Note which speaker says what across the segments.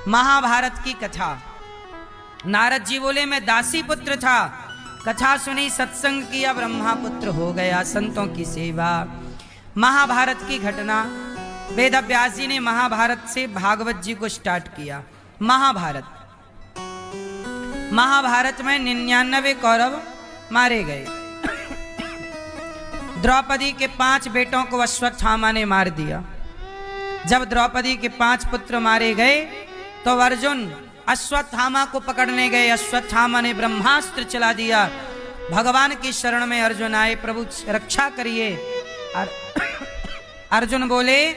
Speaker 1: महाभारत की कथा। नारद जी बोले मैं दासी पुत्र था, कथा सुनी सत्संग किया ब्रह्मा पुत्र हो गया, संतों की सेवा। महाभारत की घटना, वेद व्यास जी ने महाभारत से भागवत जी को स्टार्ट किया। महाभारत में 99 कौरव मारे गए। द्रौपदी के 5 बेटों को अश्वत्थामा ने मार दिया। जब द्रौपदी के 5 पुत्र मारे गए तो अर्जुन अश्वत्थामा को पकड़ने गए। अश्वत्थामा ने ब्रह्मास्त्र चला दिया। भगवान की शरण में अर्जुन आए, प्रभु रक्षा करिए। अर्जुन बोले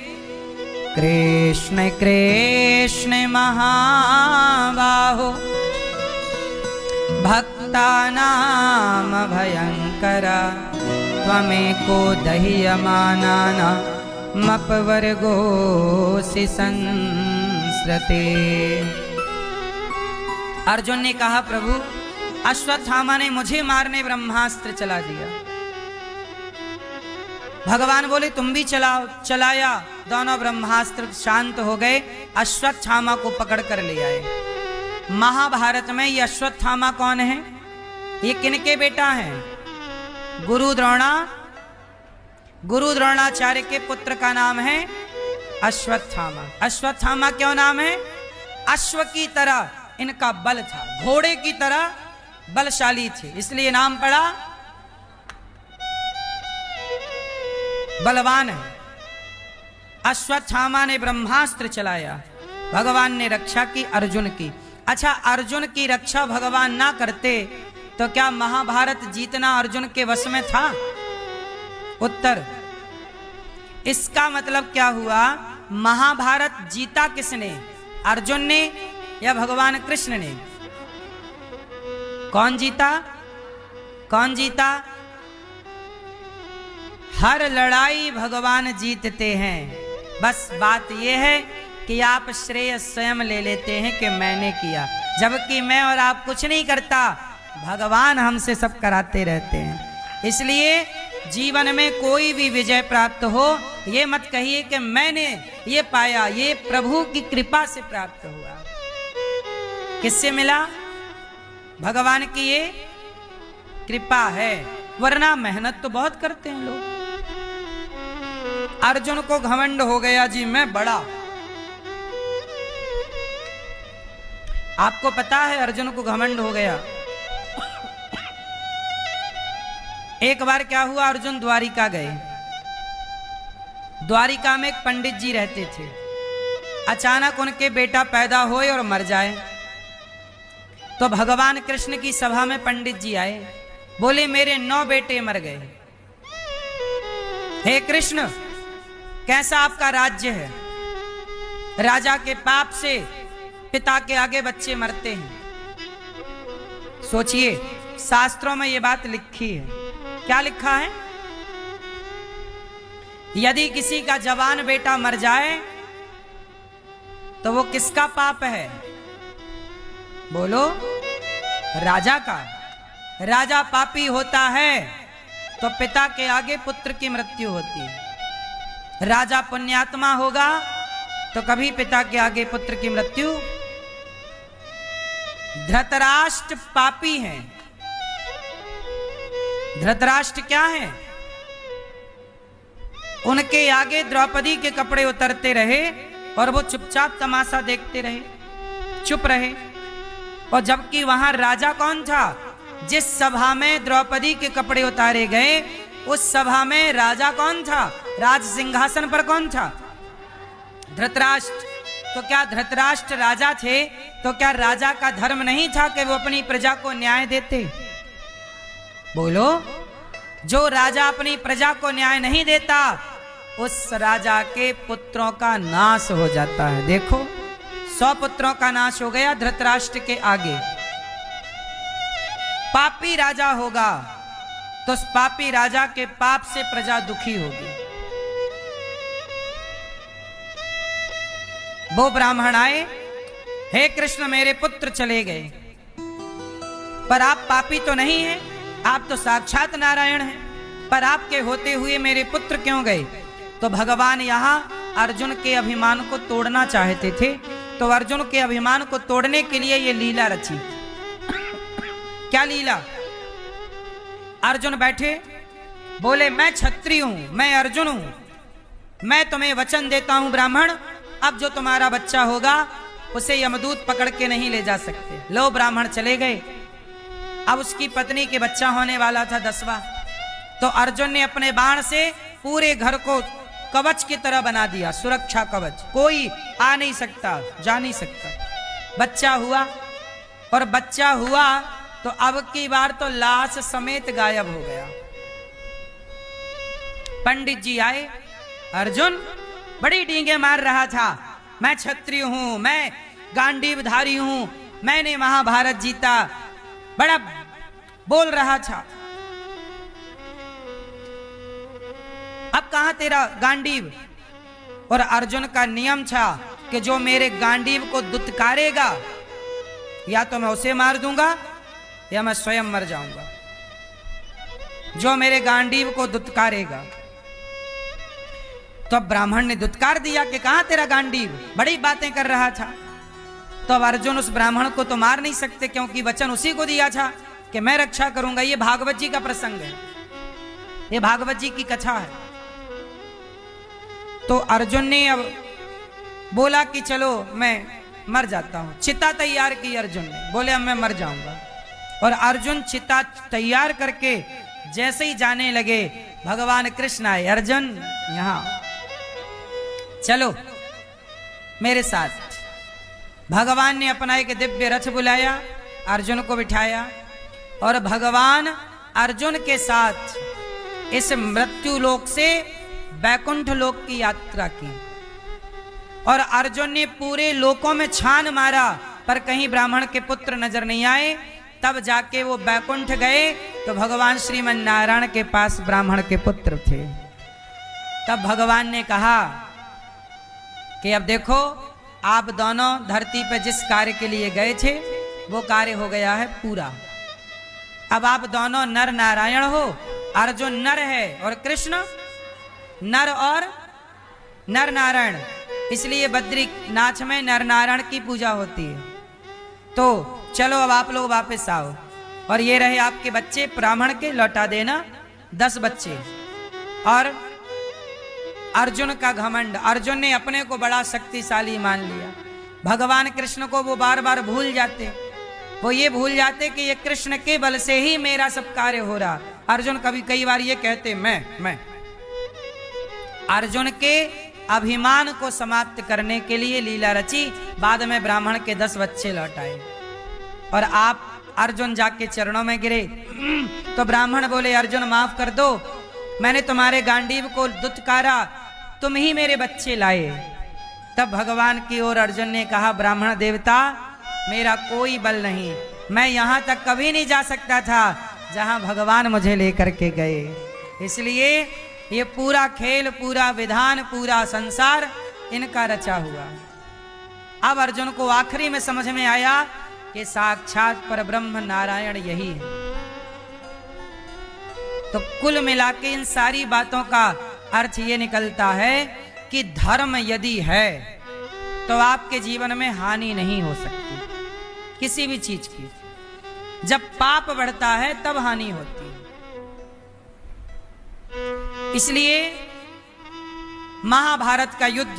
Speaker 1: कृष्ण कृष्ण महाबाहो भक्तानाम भयंकरा त्वमेको दह्यमानाना मपवर्गोऽसि संस्रते। अर्जुन ने कहा प्रभु अश्वत्थामा ने मुझे मारने ब्रह्मास्त्र चला दिया। भगवान बोले तुम भी चलाओ। चलाया, दोनों ब्रह्मास्त्र शांत हो गए। अश्वत्थामा को पकड़ कर ले आए। महाभारत में ये अश्वत्थामा कौन है? ये किनके बेटा हैं? गुरु द्रोणाचार्य के पुत्र का नाम है अश्वत्थामा। अश्वत्थामा क्यों नाम है? अश्व की तरह इनका बल था, घोड़े की तरह बलशाली थे, इसलिए नाम पड़ा बलवान है। अश्वत्थामा ने ब्रह्मास्त्र चलाया, भगवान ने रक्षा की अर्जुन की। अच्छा, अर्जुन की रक्षा भगवान ना करते तो क्या महाभारत जीतना अर्जुन के वश में था? उत्तर, इसका मतलब क्या हुआ? महाभारत जीता किसने? अर्जुन ने या भगवान कृष्ण ने? कौन जीता? कौन जीता? हर लड़ाई भगवान जीतते हैं। बस बात यह है कि आप श्रेय स्वयं ले लेते हैं कि मैंने किया, जबकि मैं और आप कुछ नहीं करता, भगवान हमसे सब कराते रहते हैं। इसलिए जीवन में कोई भी विजय प्राप्त हो, ये मत कहिए कि मैंने ये पाया, ये प्रभु की कृपा से प्राप्त हुआ। किससे मिला? भगवान की ये कृपा है, वरना मेहनत तो बहुत करते हैं लोग। अर्जुन को घमंड हो गया जी मैं बड़ा। आपको पता है अर्जुन को घमंड हो गया। एक बार क्या हुआ, अर्जुन द्वारिका गए। द्वारिका में एक पंडित जी रहते थे। अचानक उनके बेटा पैदा होए और मर जाए तो भगवान कृष्ण की सभा में पंडित जी आए, बोले मेरे 9 बेटे मर गए। हे कृष्ण, कैसा आपका राज्य है? राजा के पाप से पिता के आगे बच्चे मरते हैं। सोचिए, शास्त्रों में यह बात लिखी है। क्या लिखा है? यदि किसी का जवान बेटा मर जाए तो वो किसका पाप है? बोलो, राजा का। राजा पापी होता है तो पिता के आगे पुत्र की मृत्यु होती है। राजा पुण्यात्मा होगा तो कभी पिता के आगे पुत्र की मृत्यु। धृतराष्ट्र पापी हैं। धृतराष्ट्र क्या है? उनके आगे द्रौपदी के कपड़े उतरते रहे और वो चुपचाप तमाशा देखते रहे, चुप रहे। और जबकि वहां राजा कौन था? जिस सभा में द्रौपदी के कपड़े उतारे गए उस सभा में राजा कौन था? राज सिंहासन पर कौन था? धृतराष्ट्र। तो क्या धृतराष्ट्र राजा थे तो क्या राजा का धर्म नहीं था कि वो अपनी प्रजा को न्याय देते? बोलो, जो राजा अपनी प्रजा को न्याय नहीं देता उस राजा के पुत्रों का नाश हो जाता है। देखो, 100 पुत्रों का नाश हो गया धृतराष्ट्र के आगे। पापी राजा होगा तो उस पापी राजा के पाप से प्रजा दुखी होगी। वो ब्राह्मण आए, हे कृष्ण मेरे पुत्र चले गए, पर आप पापी तो नहीं हैं, आप तो साक्षात नारायण हैं, पर आपके होते हुए मेरे पुत्र क्यों गए? तो भगवान यहाँ अर्जुन के अभिमान को तोड़ना चाहते थे। तो अर्जुन के अभिमान को तोड़ने के लिए ये लीला रची। क्या लीला? अर्जुन बैठे, बोले मैं क्षत्रिय हूं, मैं अर्जुन हूं, मैं तुम्हें वचन देता हूं ब्राह्मण, अब जो तुम्हारा बच्चा होगा उसे यमदूत पकड़ के नहीं ले जा सकते। लो ब्राह्मण चले गए। अब उसकी पत्नी के बच्चा होने वाला था 10वां। तो अर्जुन ने अपने बाण से पूरे घर को कवच की तरह बना दिया, सुरक्षा कवच, कोई आ नहीं सकता, जा नहीं सकता। बच्चा हुआ, और बच्चा हुआ तो अब की बार तो लाश समेत गायब हो गया। पंडित जी आए, अर्जुन बड़ी डींगे मार रहा था, मैं क्षत्रिय हूं, मैं गांडीवधारी हूं, मैंने महाभारत जीता, बड़ा बोल रहा था। अब कहां तेरा गांडीव? और अर्जुन का नियम था कि जो मेरे गांडीव को दुत्कारेगा या तो मैं उसे मार दूंगा या मैं स्वयं मर जाऊंगा। जो मेरे गांडीव को दुत्कारेगा। तो ब्राह्मण ने दुत्कार दिया कि कहां तेरा गांडीव, बड़ी बातें कर रहा था। तो अब अर्जुन उस ब्राह्मण को तो मार नहीं सकते, क्योंकि वचन उसी को दिया था कि मैं रक्षा करूंगा। ये भागवत जी का प्रसंग है, ये भागवत जी की कथा है। तो अर्जुन ने अब बोला कि चलो मैं मर जाता हूं। चिता तैयार की अर्जुन ने, बोले अब मैं मर जाऊंगा। और अर्जुन चिता तैयार करके जैसे ही जाने लगे, भगवान कृष्ण आए, अर्जुन यहां चलो मेरे साथ। भगवान ने अपना एक दिव्य रथ बुलाया, अर्जुन को बिठाया, और भगवान अर्जुन के साथ इस मृत्यु लोक से बैकुंठ लोक की यात्रा की। और अर्जुन ने पूरे लोकों में छान मारा, पर कहीं ब्राह्मण के पुत्र नजर नहीं आए। तब जाके वो बैकुंठ गए तो भगवान श्रीमन नारायण के पास ब्राह्मण के पुत्र थे। तब भगवान ने कहा कि अब देखो, आप दोनों धरती पर जिस कार्य के लिए गए थे वो कार्य हो गया है पूरा। अब आप दोनों नर नारायण हो। अर्जुन नर है और कृष्ण नर और नर नारायण, इसलिए बद्रीनाथ में नर नारायण की पूजा होती है। तो चलो अब आप लोग वापस आओ, और ये रहे आपके बच्चे, ब्राह्मण के लौटा देना 10 बच्चे। और अर्जुन का घमंड, अर्जुन ने अपने को बड़ा शक्तिशाली मान लिया। भगवान कृष्ण को वो बार बार भूल जाते, वो ये भूल जाते कि ये कृष्ण के बल से ही मेरा सब कार्य हो रहा। अर्जुन कई बार ये कहते मैं। अर्जुन के अभिमान को समाप्त करने के लिए लीला रची। बाद में ब्राह्मण के 10 बच्चे लौट आए, और आप अर्जुन जाके चरणों में गिरे। तो ब्राह्मण बोले, अर्जुन माफ कर दो, मैंने तुम्हारे गांडीव को दुत्कारा, तुम ही मेरे बच्चे लाए। तब भगवान की ओर अर्जुन ने कहा, ब्राह्मण देवता मेरा कोई बल नहीं, मैं यहां तक कभी नहीं जा सकता था जहां भगवान मुझे लेकर के गए। इसलिए ये पूरा खेल, पूरा विधान, पूरा संसार इनका रचा हुआ। अब अर्जुन को आखिरी में समझ में आया कि साक्षात परब्रह्म नारायण यही है। तो कुल मिला के इन सारी बातों का अर्थ ये निकलता है कि धर्म यदि है तो आपके जीवन में हानि नहीं हो सकती किसी भी चीज की। जब पाप बढ़ता है तब हानि होती है। इसलिए महाभारत का युद्ध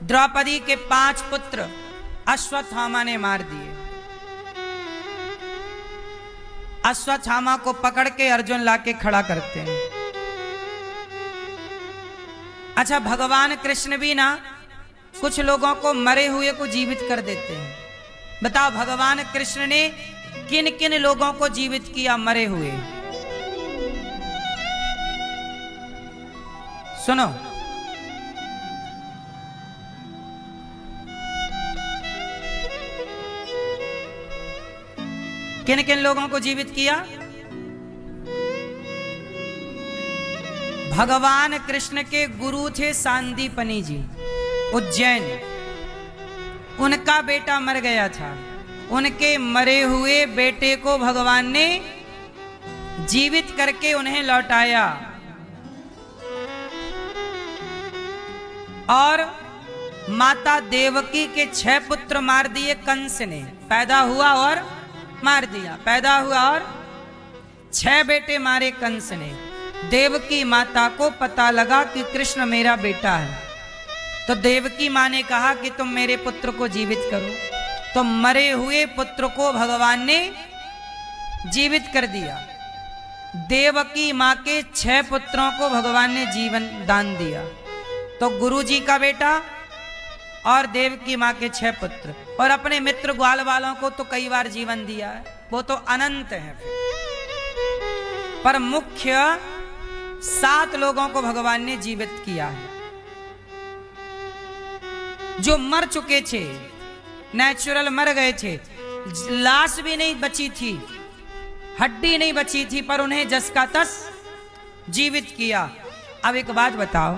Speaker 1: द्रौपदी के 5 पुत्र अश्वत्थामा ने मार दिए। अश्वत्थामा को पकड़ के अर्जुन लाके खड़ा करते हैं। अच्छा, भगवान कृष्ण भी ना कुछ लोगों को मरे हुए को जीवित कर देते हैं। बताओ भगवान कृष्ण ने किन किन लोगों को जीवित किया मरे हुए? सुनो, किन किन लोगों को जीवित किया? भगवान कृष्ण के गुरु थे सांदीपनी जी, उज्जैन। उनका बेटा मर गया था। उनके मरे हुए बेटे को भगवान ने जीवित करके उन्हें लौटाया। और माता देवकी के 6 पुत्र मार दिए कंस ने। पैदा हुआ और मार दिया, पैदा हुआ और 6 बेटे मारे कंस ने। देवकी माता को पता लगा कि कृष्ण मेरा बेटा है, तो देवकी माँ ने कहा कि तुम मेरे पुत्र को जीवित करो। तो मरे हुए पुत्र को भगवान ने जीवित कर दिया। देवकी माँ के 6 पुत्रों को भगवान ने जीवन दान दिया। तो गुरु जी का बेटा और देवकी माँ के 6 पुत्र और अपने मित्र ग्वाल वालों को तो कई बार जीवन दिया है, वो तो अनंत है। पर मुख्य 7 लोगों को भगवान ने जीवित किया है, जो मर चुके थे, नेचुरल मर गए थे, लाश भी नहीं बची थी, हड्डी नहीं बची थी, पर उन्हें जस का तस जीवित किया। अब एक बात बताओ,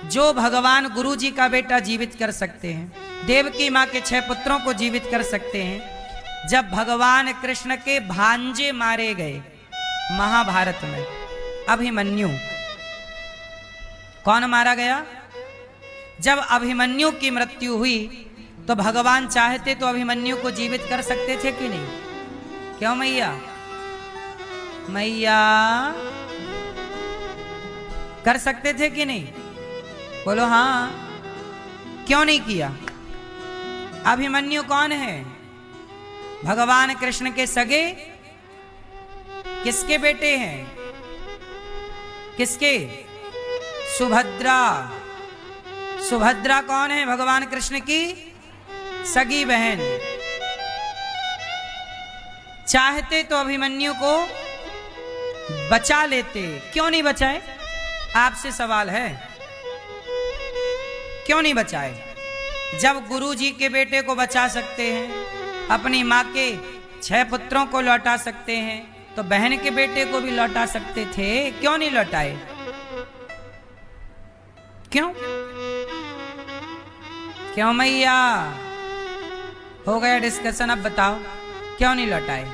Speaker 1: जो भगवान गुरु जी का बेटा जीवित कर सकते हैं, देवकी माँ के 6 पुत्रों को जीवित कर सकते हैं, जब भगवान कृष्ण के भांजे मारे गए महाभारत में, अभिमन्यु, कौन मारा गया? जब अभिमन्यु की मृत्यु हुई तो भगवान चाहते तो अभिमन्यु को जीवित कर सकते थे कि नहीं? क्यों मैया? मैया कर सकते थे कि नहीं? बोलो हाँ। क्यों नहीं किया? अभिमन्यु कौन है? भगवान कृष्ण के सगे, किसके बेटे हैं? किसके? सुभद्रा। सुभद्रा कौन है? भगवान कृष्ण की सगी बहन। चाहते तो अभिमन्यु को बचा लेते, क्यों नहीं बचाए? आपसे सवाल है, क्यों नहीं बचाए? जब गुरु जी के बेटे को बचा सकते हैं, अपनी माँ के 6 पुत्रों को लौटा सकते हैं, तो बहन के बेटे को भी लौटा सकते थे, क्यों नहीं लौटाए? क्यों? क्यों मैया? हो गया डिस्कशन, अब बताओ क्यों नहीं लौटाए?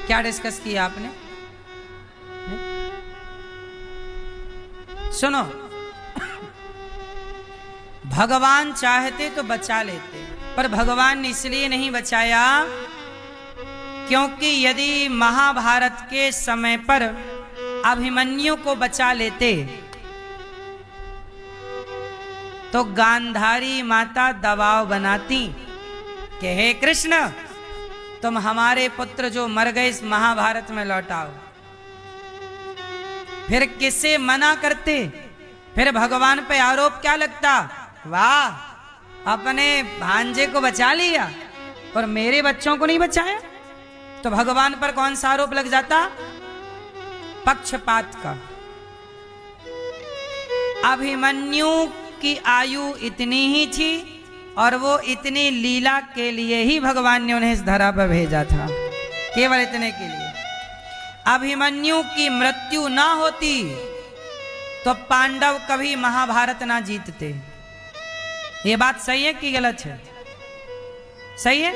Speaker 1: क्या डिस्कस किया आपने? सुनो, भगवान चाहते तो बचा लेते, पर भगवान ने इसलिए नहीं बचाया क्योंकि यदि महाभारत के समय पर अभिमन्यु को बचा लेते तो गांधारी माता दबाव बनाती कि हे कृष्ण, तुम हमारे पुत्र जो मर गए इस महाभारत में लौटाओ। फिर किसे मना करते? फिर भगवान पे आरोप क्या लगता? वाह, अपने भांजे को बचा लिया और मेरे बच्चों को नहीं बचाया। तो भगवान पर कौन सा आरोप लग जाता? पक्षपात का। अभिमन्यु की आयु इतनी ही थी और वो इतनी लीला के लिए ही भगवान ने उन्हें इस धरा पर भेजा था, केवल इतने के लिए। अभिमन्यु की मृत्यु ना होती तो पांडव कभी महाभारत ना जीतते। ये बात सही है कि गलत है? सही है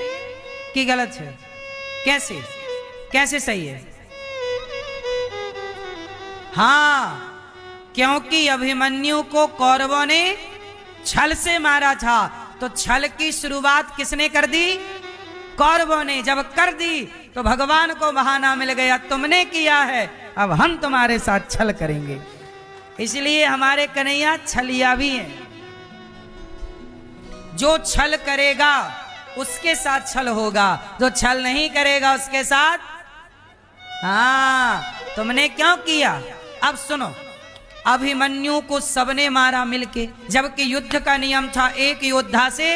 Speaker 1: कि गलत है? कैसे? कैसे सही है? हाँ, क्योंकि अभिमन्यु को कौरवों ने छल से मारा था, तो छल की शुरुआत किसने कर दी? कौरवों ने। जब कर दी तो भगवान को बहाना मिल गया, तुमने किया है, अब हम तुम्हारे साथ छल करेंगे। इसलिए हमारे कन्हैया छलिया भी हैं। जो छल करेगा उसके साथ छल होगा, जो छल नहीं करेगा उसके साथ। हाँ, तुमने क्यों किया? अब सुनो, अभिमन्यु को सबने मारा मिलके, जबकि युद्ध का नियम था एक योद्धा से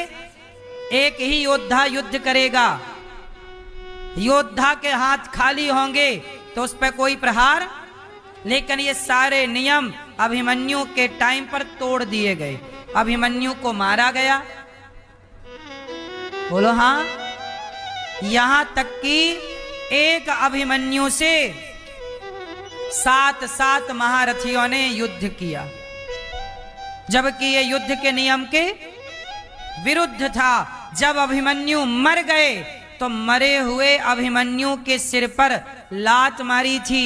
Speaker 1: एक ही योद्धा युद्ध करेगा। योद्धा के हाथ खाली होंगे तो उस पर कोई प्रहार, लेकिन ये सारे नियम अभिमन्यु के टाइम पर तोड़ दिए गए। अभिमन्यु को मारा गया। बोलो हाँ। यहां तक कि एक अभिमन्यु से 7 महारथियों ने युद्ध किया, जबकि ये युद्ध के नियम के विरुद्ध था। जब अभिमन्यु मर गए तो मरे हुए अभिमन्यु के सिर पर लात मारी थी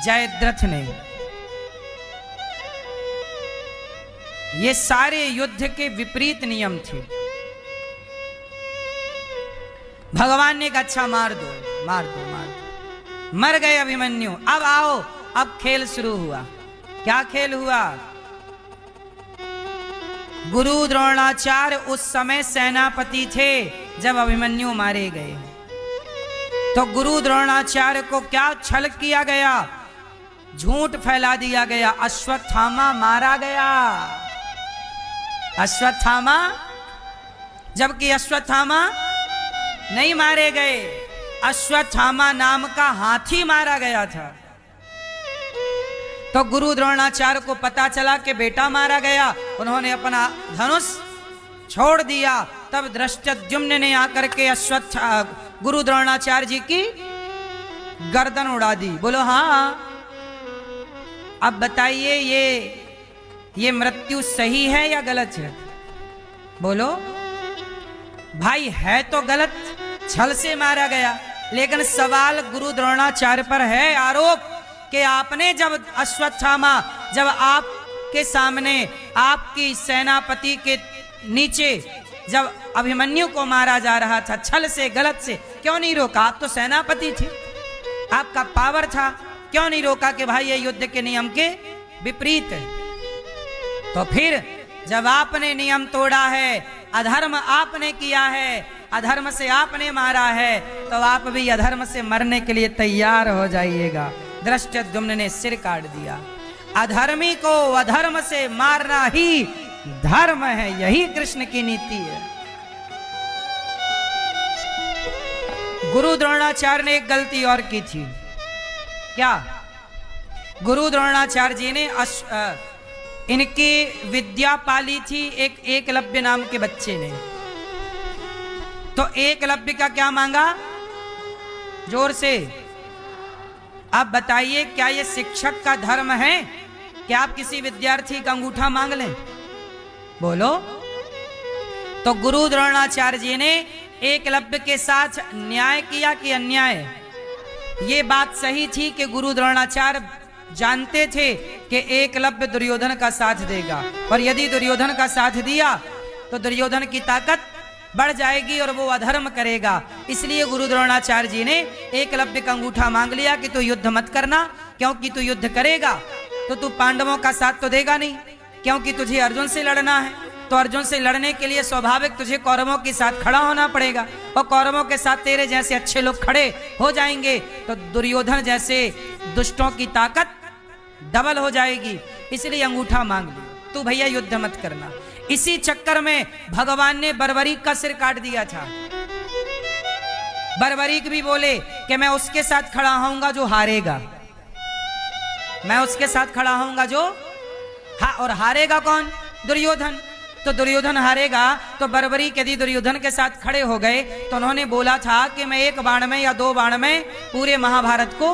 Speaker 1: जयद्रथ ने। ये सारे युद्ध के विपरीत नियम थे। भगवान ने कहा अच्छा मार दो मार दो मार दो। मर गए अभिमन्यु। अब आओ, अब खेल शुरू हुआ। क्या खेल हुआ? गुरु द्रोणाचार्य उस समय सेनापति थे जब अभिमन्यु मारे गए। तो गुरु द्रोणाचार्य को क्या छल किया गया, झूठ फैला दिया गया। अश्वत्थामा मारा गया। अश्वत्थामा, जबकि अश्वत्थामा नहीं मारे गए, अश्वत्थामा नाम का हाथी मारा गया था। तो गुरु द्रोणाचार्य को पता चला कि बेटा मारा गया। उन्होंने अपना धनुष छोड़ दिया। तब धृष्टद्युम्न ने आकर के गुरु द्रोणाचार्य जी की गर्दन उड़ा दी। बोलो हाँ। अब बताइए ये मृत्यु सही है या गलत है? बोलो भाई, है तो गलत, छल से मारा गया। लेकिन सवाल गुरु द्रोणाचार्य पर है आरोप कि आपने जब अश्वत्थामा, जब आपके सामने आपकी सेनापति के नीचे जब अभिमन्यु को मारा जा रहा था, छल से गलत से क्यों नहीं रोका? आप तो सेनापति थे, आपका पावर था, क्यों नहीं रोका कि भाई ये युद्ध के नियम के विपरीत है? तो फिर जब आपने नियम तोड़ा है, अधर्म आपने किया है, अधर्म से आपने मारा है, तो आप भी अधर्म से मरने के लिए तैयार हो जाइएगा। धृष्टद्युम्न ने सिर काट दिया। अधर्मी को अधर्म से मारना ही धर्म है, यही कृष्ण की नीति है। गुरु द्रोणाचार्य ने एक गलती और की थी। क्या? गुरु द्रोणाचार्य जी ने इनकी विद्या पाली थी एक एकलव्य नाम के बच्चे ने। तो एकलव्य का क्या मांगा? जोर से आप बताइए, क्या ये शिक्षक का धर्म है कि आप किसी विद्यार्थी का अंगूठा मांग लें? बोलो। तो गुरु द्रोणाचार्य जी ने एकलव्य के साथ न्याय किया कि अन्याय? ये बात सही थी कि गुरु द्रोणाचार्य जानते थे कि एकलव्य दुर्योधन का साथ देगा, और यदि दुर्योधन का साथ दिया तो दुर्योधन की ताकत बढ़ जाएगी और वो अधर्म करेगा। इसलिए गुरु द्रोणाचार्य जी ने एकलव्य का अंगूठा मांग लिया कि तू युद्ध मत करना, क्योंकि तू युद्ध करेगा तो तू पांडवों का साथ तो देगा नहीं, क्योंकि तुझे अर्जुन से लड़ना है। तो अर्जुन से लड़ने के लिए स्वाभाविक तुझे कौरवों के साथ खड़ा होना पड़ेगा, और कौरवों के साथ तेरे जैसे अच्छे लोग खड़े हो जाएंगे तो दुर्योधन जैसे दुष्टों की ताकत डबल हो जाएगी। इसलिए अंगूठा मांग लिया, तू भैया युद्ध मत करना। इसी चक्कर में भगवान ने बर्बरीक का सिर काट दिया था। बर्बरीक भी बोले कि मैं उसके साथ खड़ा होऊंगा जो हारेगा, मैं उसके साथ खड़ा होऊंगा जो और हारेगा कौन? दुर्योधन। तो दुर्योधन हारेगा, तो बर्बरीक यदि दुर्योधन के साथ खड़े हो गए तो उन्होंने बोला था कि मैं एक बाण में या दो बाण में पूरे महाभारत को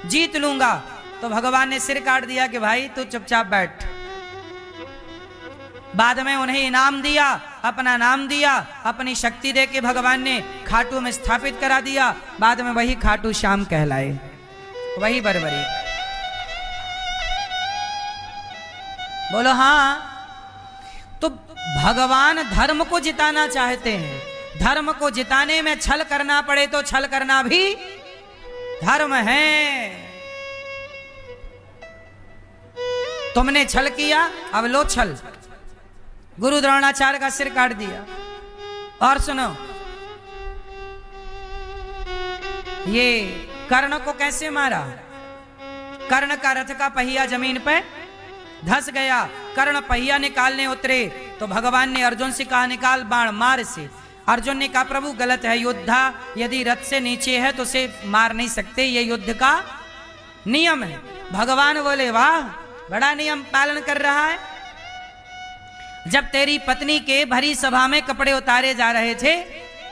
Speaker 1: जीत लूंगा। तो भगवान ने सिर काट दिया कि भाई तू चुपचाप बैठ। बाद में उन्हें इनाम दिया, अपना नाम दिया, अपनी शक्ति दे के भगवान ने खाटू में स्थापित करा दिया। बाद में वही खाटू श्याम कहलाए, वही बर्बरीक। बोलो हाँ। तो भगवान धर्म को जिताना चाहते हैं, धर्म को जिताने में छल करना पड़े तो छल करना भी धर्म है। तुमने छल किया, अब लो छल। गुरु द्रोणाचार्य का सिर काट दिया। और सुनो, ये कर्ण को कैसे मारा? कर्ण का रथ का पहिया जमीन पे धस गया। कर्ण पहिया निकालने उतरे तो भगवान ने अर्जुन से कहा निकाल बाण मार से। अर्जुन ने कहा प्रभु गलत है, योद्धा यदि रथ से नीचे है तो उसे मार नहीं सकते, ये युद्ध का नियम है। भगवान बोले वाह, बड़ा नियम पालन कर रहा है। जब तेरी पत्नी के भरी सभा में कपड़े उतारे जा रहे थे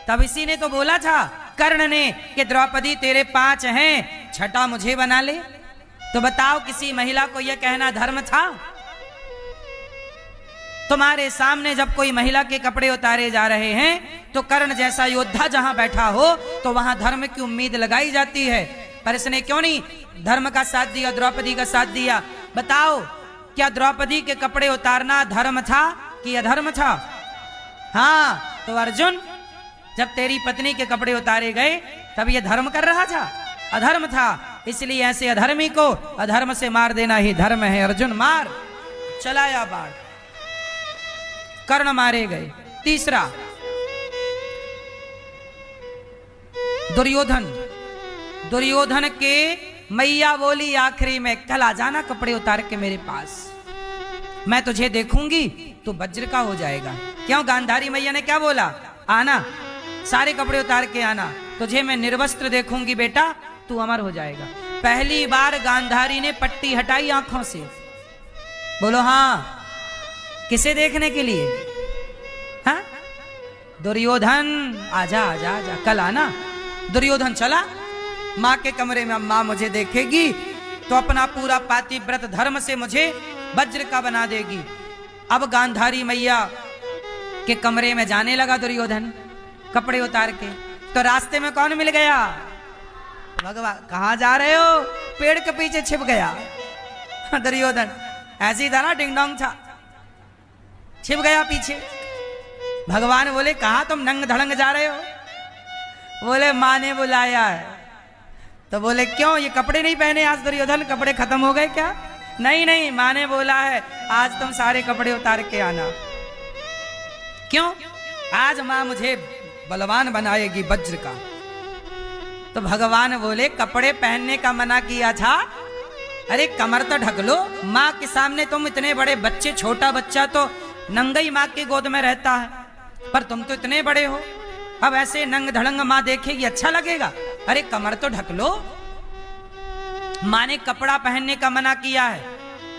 Speaker 1: तब इसी ने तो बोला था कर्ण ने कि द्रौपदी तेरे 5 हैं, छठा मुझे बना ले। तो बताओ किसी महिला को यह कहना धर्म था? तुम्हारे सामने जब कोई महिला के कपड़े उतारे जा रहे हैं तो कर्ण जैसा योद्धा जहां बैठा हो तो वहां धर्म की उम्मीद लगाई जाती है। पर इसने क्यों नहीं धर्म का साथ दिया, द्रौपदी का साथ दिया? बताओ क्या द्रौपदी के कपड़े उतारना धर्म था कि अधर्म था? हाँ, तो अर्जुन जब तेरी पत्नी के कपड़े उतारे गए तब ये धर्म कर रहा था? अधर्म था। इसलिए ऐसे अधर्मी को अधर्म से मार देना ही धर्म है। अर्जुन मार। चलाया बाण, कर्ण मारे गए। तीसरा दुर्योधन। दुर्योधन के मैया बोली आखिरी में, कल आ जाना कपड़े उतार के मेरे पास, मैं तुझे देखूंगी तो वज्र का हो जाएगा। क्यों? गांधारी मैया ने क्या बोला? आना, सारे कपड़े उतार के आना, तुझे मैं निर्वस्त्र देखूंगी बेटा, तू अमर हो जाएगा। पहली बार गांधारी ने पट्टी हटाई आंखों से। बोलो हाँ, किसे देखने के लिए? हाँ, दुर्योधन आजा आजा आजा, कल आना। दुर्योधन चला माँ के कमरे में, माँ मुझे देखेगी तो अपना पूरा पातिव्रत धर्म से मुझे वज्र का बना देगी। अब गांधारी मैया के कमरे में जाने लगा दुर्योधन कपड़े उतार के, तो रास्ते में कौन मिल गया? भगवान। कहाँ जा रहे हो? पेड़ के पीछे छिप गया दुर्योधन। ऐसी था ना, डिंग डोंग था, छिप गया पीछे। भगवान बोले कहाँ तुम नंग धड़ंग जा रहे हो? बोले माँ ने बुलाया है। तो बोले क्यों, ये कपड़े नहीं पहने आज दुर्योधन? कपड़े खत्म हो गए क्या? नहीं नहीं, माँ ने बोला है आज तुम सारे कपड़े उतार के आना। क्यों? आज माँ मुझे बलवान बनाएगी वज्र का। तो भगवान बोले कपड़े पहनने का मना किया था, अरे कमर तो ढक लो। माँ के सामने तुम इतने बड़े बच्चे, छोटा बच्चा तो नंगई माँ की गोद में रहता है, पर तुम तो इतने बड़े हो, अब ऐसे नंग धड़ंग माँ देखेगी, अच्छा लगेगा? अरे कमर तो ढक लो। माँ ने कपड़ा पहनने का मना किया है,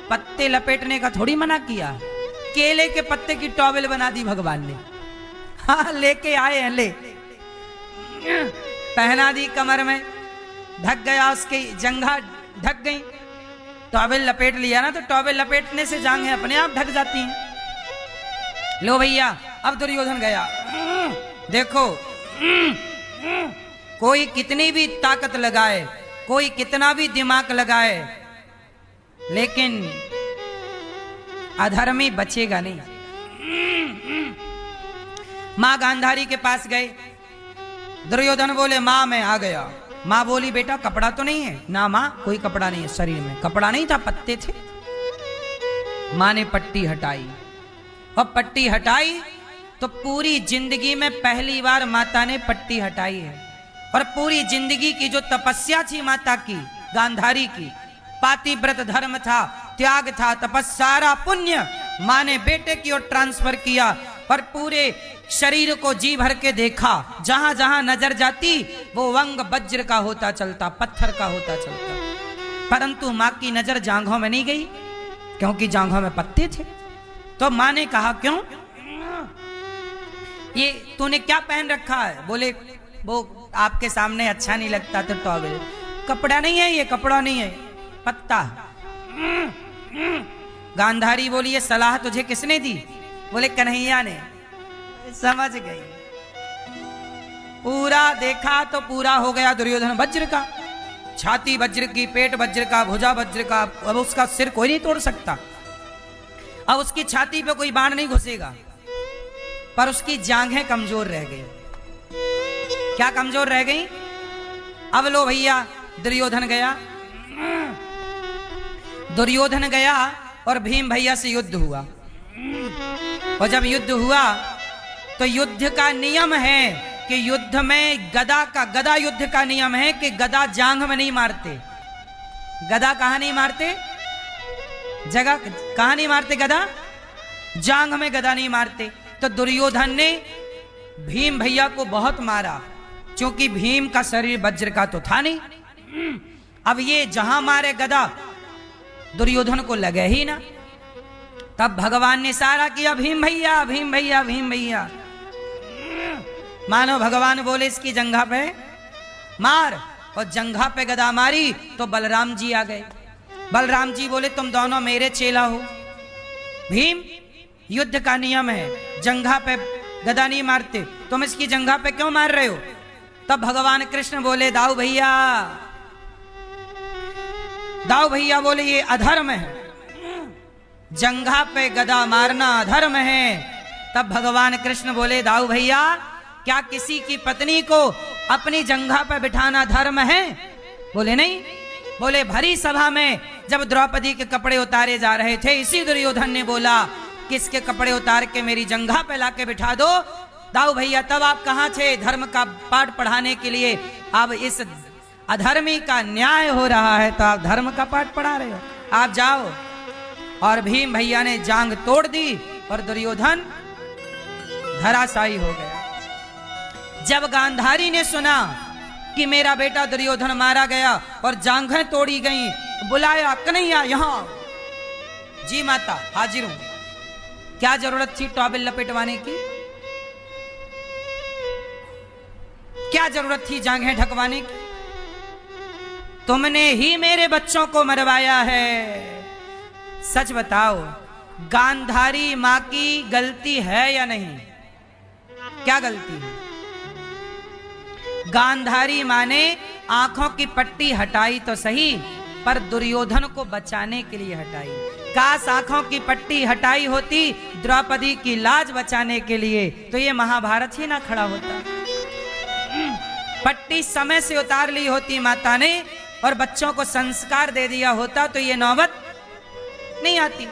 Speaker 1: पत्ते लपेटने का थोड़ी मना किया है। केले के पत्ते की टॉवेल बना दी भगवान ने। हाँ, लेके आए हैं, ले पहना दी कमर में, ढक गया, उसकी जंघा ढक गई। टॉवेल लपेट लिया ना, तो टॉवेल लपेटने से जांघें अपने आप ढक जाती हैं। लो भैया, अब दुर्योधन गया। देखो, कोई कितनी भी ताकत लगाए, कोई कितना भी दिमाग लगाए, लेकिन अधर्मी बचेगा नहीं। मां गांधारी के पास गए। दुर्योधन बोले मां मैं आ गया। मां बोली बेटा कपड़ा तो नहीं है? ना मां, कोई कपड़ा नहीं है शरीर में। कपड़ा नहीं था, पत्ते थे। मां ने पट्टी हटाई, और पट्टी हटाई तो पूरी जिंदगी में पहली बार माता ने पट्टी हटाई है। और पूरी जिंदगी की जो तपस्या थी माता की, गांधारी की, पातिव्रत धर्म था, त्याग था, तपस्या, पुण्य मां ने बेटे की ओर ट्रांसफर किया। और पूरे शरीर को जी भर के देखा, जहां जहां नजर जाती वो वंग वज्र का होता चलता, पत्थर का होता चलता। परंतु मां की नजर जांघों में नहीं गई, क्योंकि जांघों में पत्ते थे। तो मां ने कहा क्यों, ये तूने क्या पहन रखा है? बोले वो आपके सामने अच्छा नहीं लगता तो टॉवेल। कपड़ा नहीं है, ये कपड़ा नहीं है, पत्ता। गांधारी बोली ये सलाह तुझे किसने दी? बोले कन्हैया ने। समझ गई। पूरा देखा तो पूरा हो गया दुर्योधन वज्र का, छाती वज्र की, पेट वज्र का, भुजा वज्र का। अब उसका सिर कोई नहीं तोड़ सकता, अब उसकी छाती पे कोई बाण नहीं घुसेगा, पर उसकी जांघें कमजोर रह गई। क्या कमजोर रह गई? अब लो भैया, दुर्योधन गया, दुर्योधन गया और भीम भैया से युद्ध हुआ। और जब युद्ध हुआ तो युद्ध का नियम है कि युद्ध में गदा युद्ध का नियम है कि गदा जांघ में नहीं मारते। गदा कहां नहीं मारते? जगह कहां नहीं मारते? गदा जांघ में गदा नहीं मारते। तो दुर्योधन ने भीम भैया को बहुत मारा, क्योंकि भीम का शरीर वज्र का तो था नहीं। अब ये जहां मारे गदा दुर्योधन को लगे ही ना। तब भगवान ने इशारा किया भीम भैया, भीम भैया, भीम भैया। मानो भगवान बोले इसकी जंघा पे मार, और जंघा पे गदा मारी तो बलराम जी आ गए। बलराम जी बोले तुम दोनों मेरे चेला हो। भीम, युद्ध का नियम है, जंघा पे गदा नहीं मारते, तुम इसकी जंघा पे क्यों मार रहे हो? तब भगवान कृष्ण बोले दाऊ भैया, दाऊ भैया बोले ये अधर्म है। जंघा पे गदा मारना अधर्म है। तब भगवान कृष्ण बोले, दाऊ भैया, क्या किसी की पत्नी को अपनी जंघा पे बिठाना धर्म है? बोले नहीं। बोले भरी सभा में जब द्रौपदी के कपड़े उतारे जा रहे थे, इसी दुर्योधन ने बोला, किसके कपड़े उतार के मेरी जंघा पे लाके बिठा दो। दाऊ भैया, तब आप कहां थे धर्म का पाठ पढ़ाने के लिए? अब इस अधर्मी का न्याय हो रहा है तो आप धर्म का पाठ पढ़ा रहे हो, आप जाओ। और भीम भैया ने जांग तोड़ दी और दुर्योधन धराशायी हो गया। जब गांधारी ने सुना कि मेरा बेटा दुर्योधन मारा गया और जांघें तोड़ी गईं, बुलाया, कन्हैया यहां। जी माता, हाजिर हूं। क्या जरूरत थी टॉवेल लपेटवाने की? क्या जरूरत थी जांघें ढकवाने की? तुमने ही मेरे बच्चों को मरवाया है। सच बताओ, गांधारी मां की गलती है या नहीं? क्या गलती है? गांधारी मां ने आंखों की पट्टी हटाई तो सही, पर दुर्योधन को बचाने के लिए हटाई। काश आंखों की पट्टी हटाई होती द्रौपदी की लाज बचाने के लिए, तो ये महाभारत ही ना खड़ा होता। पट्टी समय से उतार ली होती माता ने और बच्चों को संस्कार दे दिया होता तो ये नौबत नहीं आती।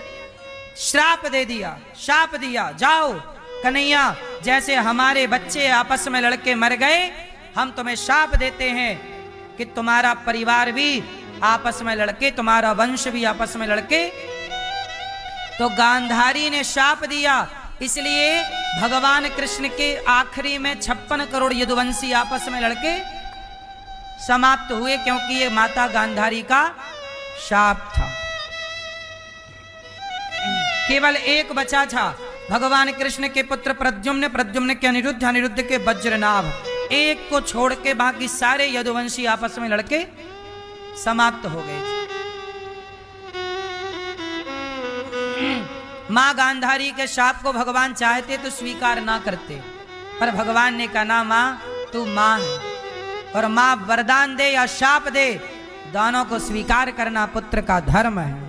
Speaker 1: श्राप दे दिया, शाप दिया, जाओ कन्हैया, जैसे हमारे बच्चे आपस में लड़के मर गए, हम तुम्हें शाप देते हैं कि तुम्हारा परिवार भी आपस में लड़के, तुम्हारा वंश भी आपस में लड़के। तो गांधारी ने शाप दिया, इसलिए भगवान कृष्ण के आखिरी में 56 करोड़ यदुवंशी आपस में लड़के समाप्त हुए, क्योंकि ये माता गांधारी का शाप था। केवल एक बचा था, भगवान कृष्ण के पुत्र प्रद्युम्न, प्रद्युम्न के अनिरुद्ध, अनिरुद्ध के वज्रनाभ। एक को छोड़ के बाकी सारे यदुवंशी आपस में लड़के समाप्त हो गए थे। मां गांधारी के शाप को भगवान चाहते तो स्वीकार ना करते, पर भगवान ने कहा, ना मां, तू मां है, और मां वरदान दे या शाप दे, दोनों को स्वीकार करना पुत्र का धर्म है।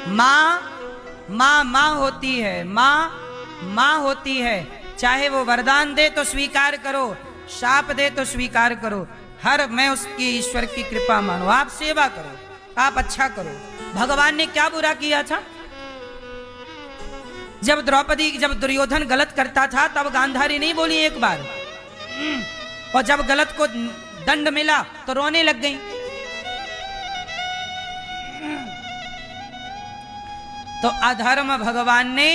Speaker 1: मां होती है, मां होती है, चाहे वो वरदान दे तो स्वीकार करो, शाप दे तो स्वीकार करो। हर मैं उसकी ईश्वर की कृपा मानो। आप सेवा करो, आप अच्छा करो। भगवान ने क्या बुरा किया था? जब दुर्योधन गलत करता था तब गांधारी नहीं बोली एक बार, और जब गलत को दंड मिला तो रोने लग गई। तो अधर्म भगवान ने,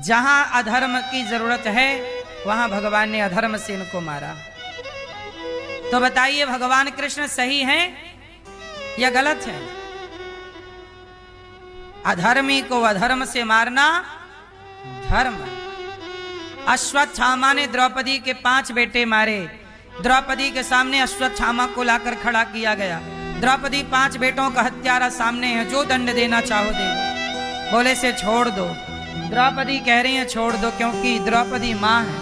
Speaker 1: जहां अधर्म की जरूरत है वहां भगवान ने अधर्म से इनको मारा। तो बताइए, भगवान कृष्ण सही हैं या गलत है? अधर्मी को अधर्म से मारना धर्म है। अश्वत्थामा ने द्रौपदी के 5 बेटे मारे। द्रौपदी के सामने अश्वत्थामा को लाकर खड़ा किया गया। द्रौपदी 5 बेटों का हत्यारा सामने है, जो दंड देना चाहो दे दो। बोले से छोड़ दो। द्रौपदी कह रही है छोड़ दो, क्योंकि द्रौपदी मां है,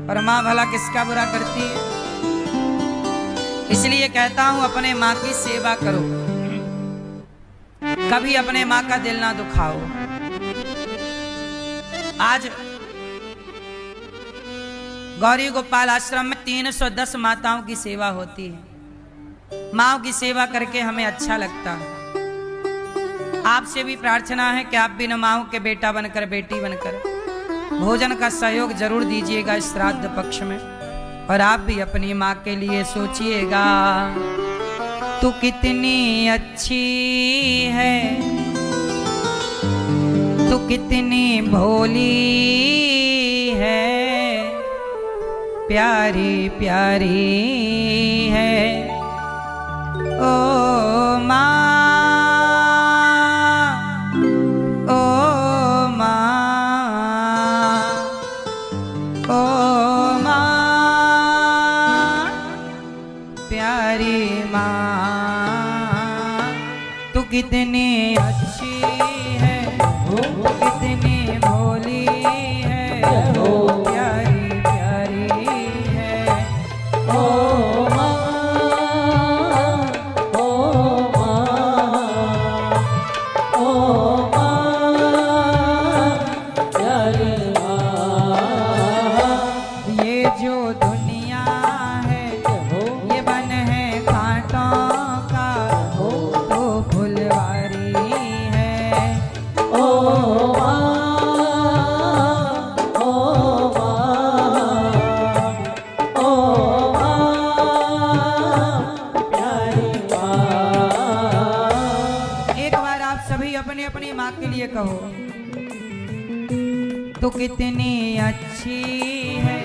Speaker 1: और मां भला किसका बुरा करती है? इसलिए कहता हूं, अपने मां की सेवा करो, कभी अपने मां का दिल ना दुखाओ। आज गौरी गोपाल आश्रम में 310 माताओं की सेवा होती है। माओ की सेवा करके हमें अच्छा लगता है। आपसे भी प्रार्थना है कि आप भी न माओ के बेटा बनकर, बेटी बनकर भोजन का सहयोग जरूर दीजिएगा इस श्राद्ध पक्ष में, और आप भी अपनी माँ के लिए सोचिएगा, तू कितनी अच्छी है, तू कितनी भोली है, प्यारी प्यारी है ओ माँ, ओ माँ, ओ माँ, प्यारी माँ, तू कितनी अच्छी है, तू कितनी भोली है, प्यारी प्यारी है ओ माँ, ओ माँ, अपनी अपनी माँ के लिए कहो, तू कितनी अच्छी है,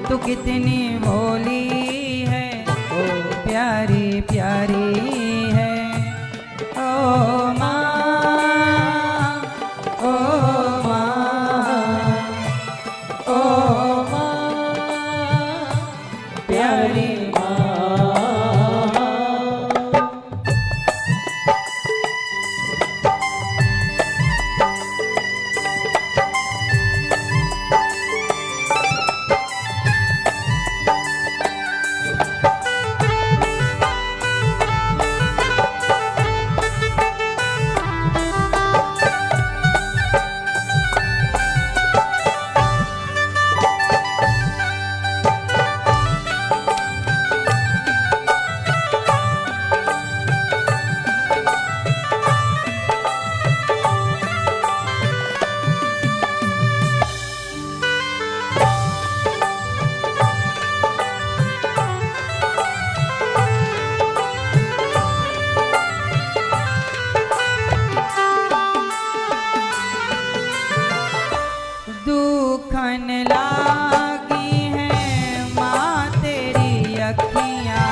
Speaker 1: तू कितनी भोली है, प्यारी प्यारी है। ओ माँ, ओ माँ, ओ माँ, प्यारी दुखन लागी है माँ तेरी अखियाँ,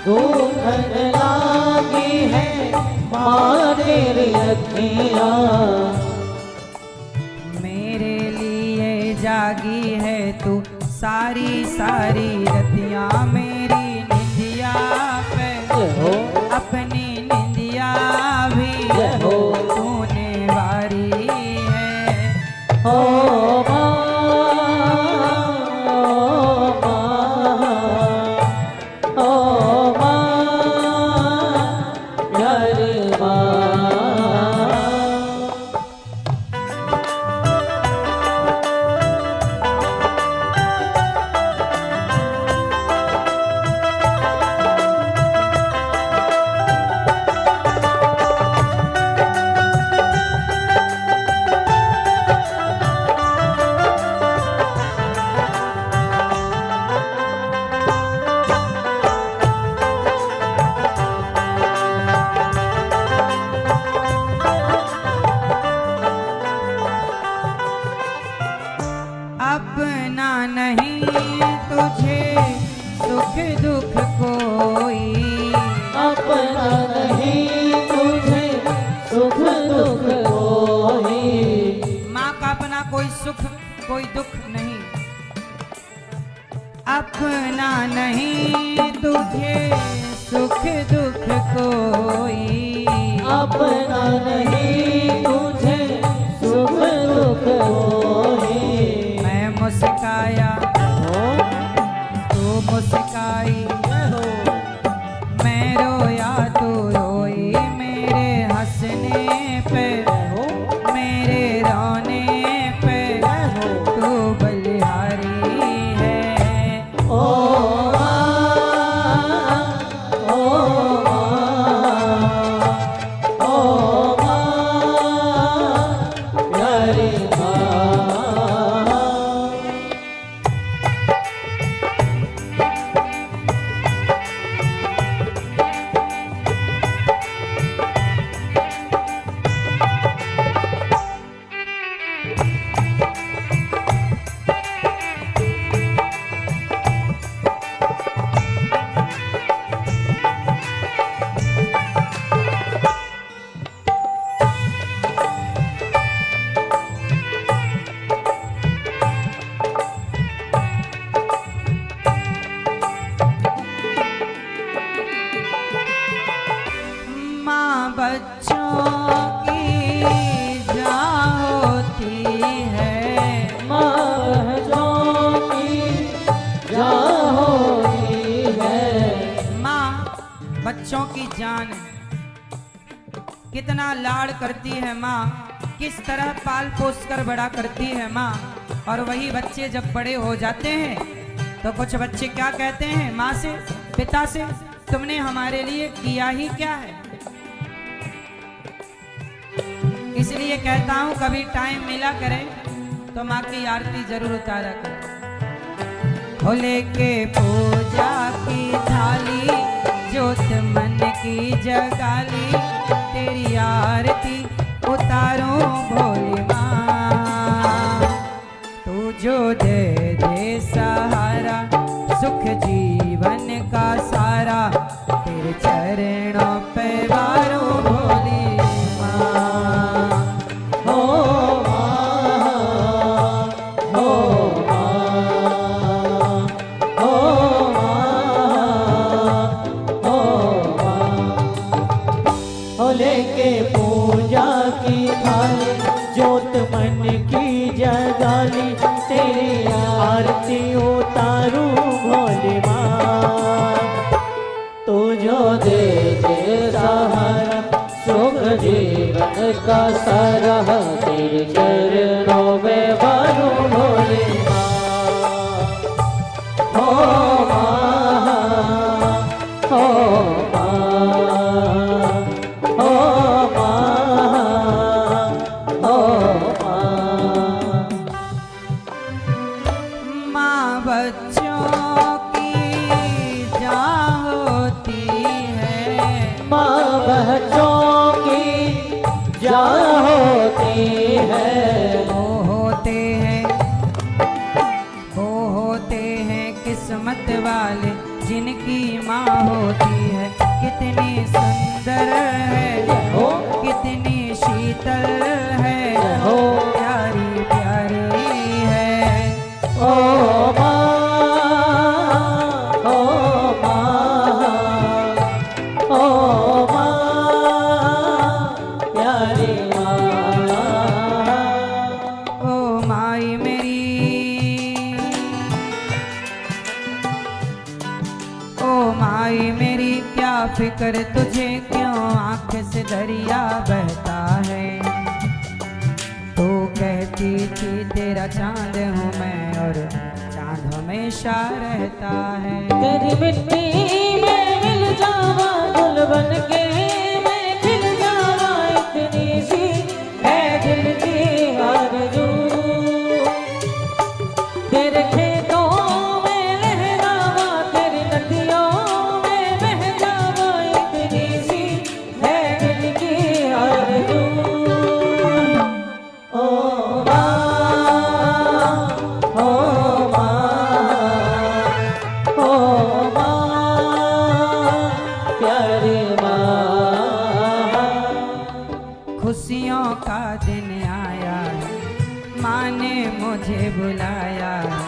Speaker 2: दुखन लागी है माँ तेरी अखियाँ,
Speaker 1: मेरे लिए जागी है तू सारी सारी रतियाँ, मेरी निंदिया पे अपनी निंदिया भी तूने वारी है।
Speaker 2: ओ माँ, ओ माँ, प्यारी माँ।
Speaker 1: अपना नहीं तुझे सुख दुख कोई,
Speaker 2: अपना नहीं तुझे सुख दुख कोई,
Speaker 1: माँ का अपना कोई सुख कोई दुख नहीं। अपना नहीं तुझे सुख दुख कोई,
Speaker 2: अपना नहीं तुझे सुख दुख कोई।
Speaker 1: मैं मुस्काया तू मुस्काई, मैं रोया तू रोई, मेरे हंसने पे मेरे रोने पे तू बलिहारी है।
Speaker 2: ओ माँ, ओ माँ, ओ माँ, प्यारी माँ।
Speaker 1: माँ बच्चों की जान होती है,
Speaker 2: माँ बच्चों की जान होती है।
Speaker 1: माँ बच्चों की जान है। कितना लाड़ करती है माँ, किस तरह पाल पोस कर बड़ा करती है माँ। और वही बच्चे जब बड़े हो जाते हैं तो कुछ बच्चे क्या कहते हैं माँ से, पिता से, तुमने हमारे लिए किया ही क्या है। इसलिए कहता हूं कभी टाइम मिला करे तो माँ की आरती जरूर उतारा करें। हो लेके पूजा की थाली, ज्योत मन की जगाली, तेरी आरती पैवारूं भोली माँ। तू जो दे दे सहारा सुख जीवन का सारा, तेरे चरणों पे वारूं भोली माँ।
Speaker 2: हो माँ, हो माँ, हो माँ, हो माँ। लेके पूजा की थाली जोत मन की जगाली, तेरी आरती उतारूं भोली माँ। तू जो दे दे सहारा सुख जीवन का सारा, तेरे चरणों में वारूं भोली माँ। हो माँ, हो माँ, हो माँ, हो माँ।
Speaker 1: माँ बच्चों की जान होती है,
Speaker 2: माँ बच्चों की जान होती है।
Speaker 1: वो होते हैं किस्मत वाले जिनकी माँ होती है। कितनी सुंदर है
Speaker 2: हो
Speaker 1: कितनी शीतल है,
Speaker 2: हो
Speaker 1: प्यारी प्यारी है।
Speaker 2: ओ माँ, ओ माँ, ओ माँ, प्यारी माँ।
Speaker 1: ओ माई मेरी, ओ माई मेरी क्या फिक्र तुझे, क्यों आँख से दरिया बहता है। तू कहती थी तेरा चांद हूँ मैं, और चांद हमेशा रहता है।
Speaker 2: तेरी मिट्टी में मिल जावा, गुल बन के मैं खिल जावा, इतनी सी है दिल की आरज़ू। तेरे खेतों में लहरावा, तेरी नदियों में बह जावा, इतनी सी है दिल की आरज़ू। ओ माँ, ओ माँ, ओ माँ, प्यारी माँ।
Speaker 1: खुशियों का दिन आया है, माँ ने मुझे बुलाया है।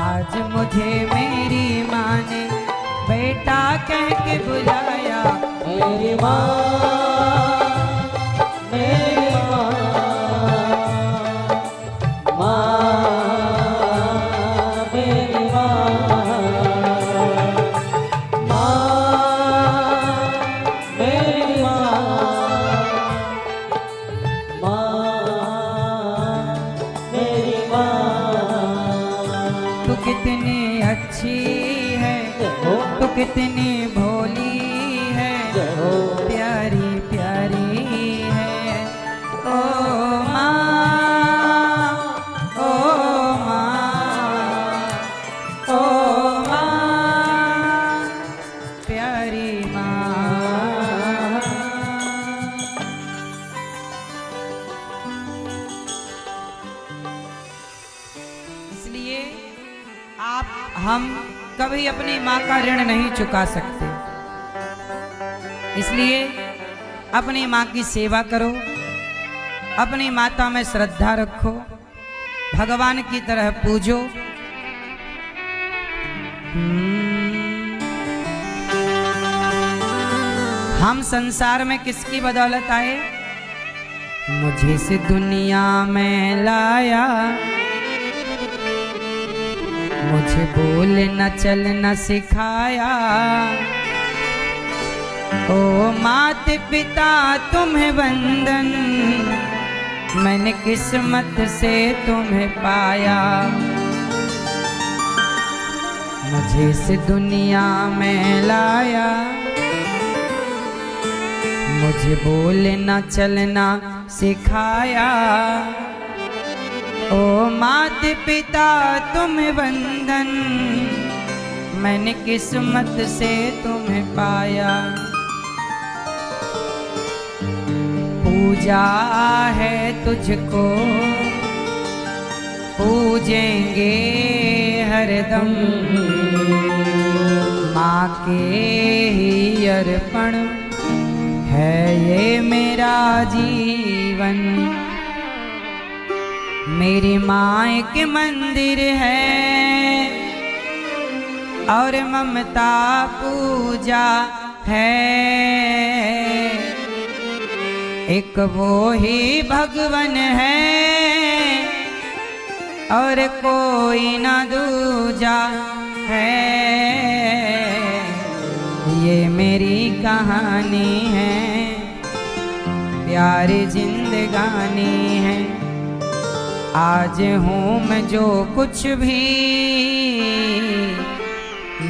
Speaker 1: आज मुझे मेरी माँ ने बेटा कह के बुलाया।
Speaker 2: मेरी माँ, मेरी माँ, माँ, मेरी माँ, माँ, मेरी माँ, माँ, मेरी माँ।
Speaker 1: तू कितनी अच्छी है,
Speaker 2: हो
Speaker 1: तू कितनी भोली है,
Speaker 2: हो
Speaker 1: प्यारी प्यारी है। ओ माँ, ओ माँ, ओ माँ, प्यारी माँ। इसलिए हम कभी अपनी माँ का ऋण नहीं चुका सकते। इसलिए अपनी माँ की सेवा करो, अपनी माता में श्रद्धा रखो, भगवान की तरह पूजो। हम संसार में किसकी बदौलत आए? मुझे से दुनिया में लाया, मुझे बोलना चलना सिखाया। ओ माता पिता तुम्हें वंदन, मैंने किस्मत से तुम्हें पाया। मुझे इस दुनिया में लाया, मुझे बोलना चलना सिखाया। ओ माता पिता तुम्हें वंदन, मैंने किस्मत से तुम्हें पाया। पूजा है तुझको, पूजेंगे हरदम, माँ के ही अर्पण है ये मेरा जीवन। मेरी माँ एक मंदिर है और ममता पूजा है, एक वो ही भगवन है और कोई न दूजा है। ये मेरी कहानी है, प्यारी जिंदगानी है। आज हूँ मैं जो कुछ भी,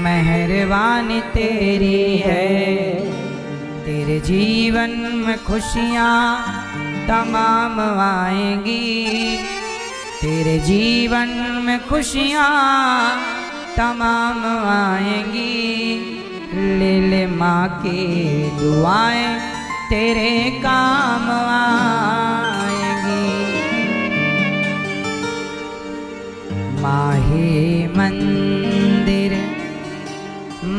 Speaker 1: मेहरबानी तेरी है। तेरे जीवन में खुशियाँ तमाम आएंगी, तेरे जीवन में खुशियाँ तमाम आएंगी। ले ले माँ की दुआएं तेरे काम आएंगी। माही मंदिर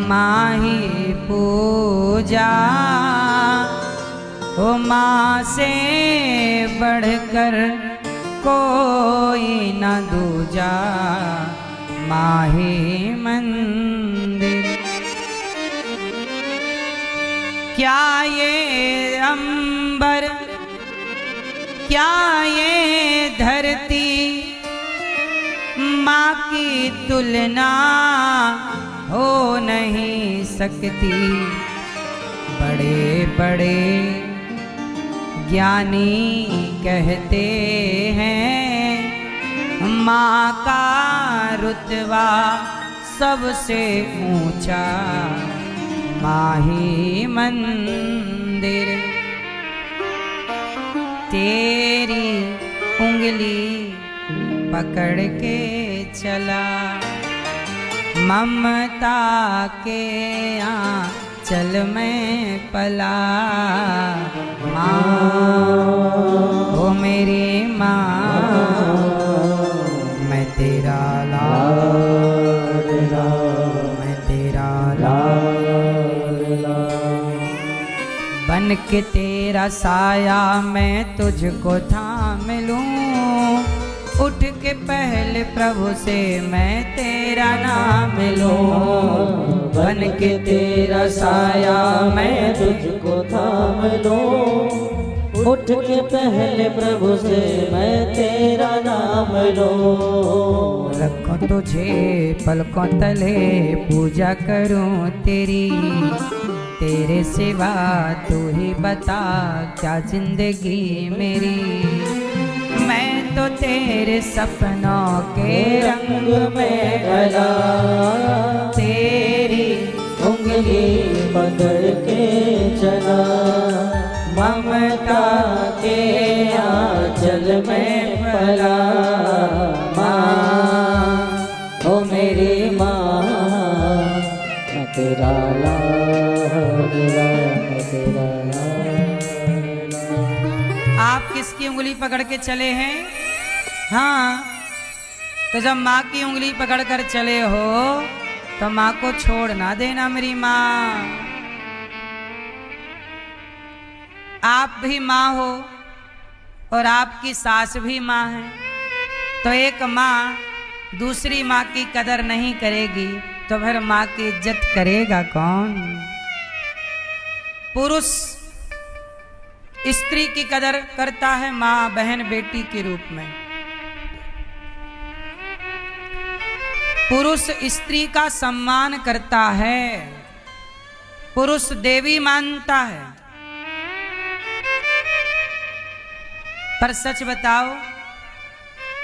Speaker 1: माही पूजा, ओ माँ से बढ़कर कोई न दूजा। माही मंदिर क्या ये अंबर, क्या ये धरती, माँ की तुलना हो नहीं सकती। बड़े बड़े ज्ञानी कहते हैं माँ का रुतबा सबसे ऊंचा। माही मंदिर तेरी उंगली पकड़ के चला, ममता के आंचल में पला। माँ ओ मेरी माँ, मैं तेरा लाडला, मैं तेरा लाडला। बन के तेरा साया मैं तुझको थाम लूं, उठ के पहले प्रभु से मैं तेरा नाम लूं। बन के तेरा साया मैं
Speaker 2: तुझको थाम लूं, उठ के पहले प्रभु से मैं तेरा नाम लूं।
Speaker 1: रखूं तुझे पलकों तले, पूजा करूं तेरी, तेरे सिवा तू ही बता क्या जिंदगी मेरी। मैं तो तेरे सपनों के रंग में ढला, तेरी
Speaker 2: उंगली पकड़ के चला, ममता के आंचल में पला। माँ ओ मेरी माँ, मैं तेरा लाडला, मैं तेरा लाडला।
Speaker 1: आप किसकी उंगली पकड़ के चले हैं? हाँ, तो जब माँ की उंगली पकड़ कर चले हो तो माँ को छोड़ ना देना मेरी माँ। आप भी माँ हो और आपकी सास भी माँ है, तो एक माँ दूसरी माँ की कदर नहीं करेगी तो फिर माँ की इज्जत करेगा कौन? पुरुष स्त्री की कदर करता है माँ बहन बेटी के रूप में। पुरुष स्त्री का सम्मान करता है, पुरुष देवी मानता है। पर सच बताओ,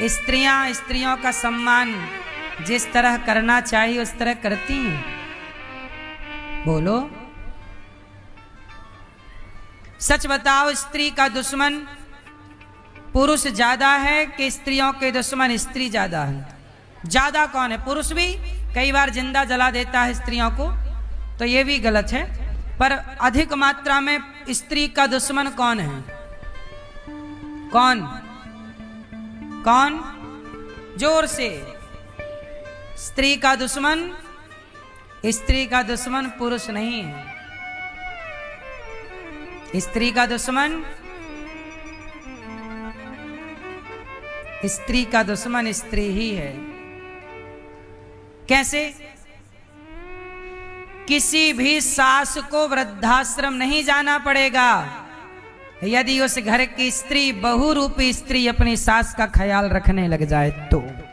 Speaker 1: स्त्रियां स्त्रियों का सम्मान जिस तरह करना चाहिए उस तरह करती हैं? बोलो, सच बताओ, स्त्री का दुश्मन पुरुष ज्यादा है कि स्त्रियों के दुश्मन स्त्री ज्यादा है? ज्यादा कौन है? पुरुष भी कई बार जिंदा जला देता है स्त्रियों को, तो ये भी गलत है। पर अधिक मात्रा में स्त्री का दुश्मन कौन है? कौन कौन? जोर से। स्त्री का दुश्मन, स्त्री का दुश्मन पुरुष नहीं है। स्त्री का दुश्मन, स्त्री का दुश्मन स्त्री ही है। कैसे? किसी भी सास को वृद्धाश्रम नहीं जाना पड़ेगा यदि उस घर की स्त्री, बहु रूपी स्त्री अपनी सास का ख्याल रखने लग जाए तो।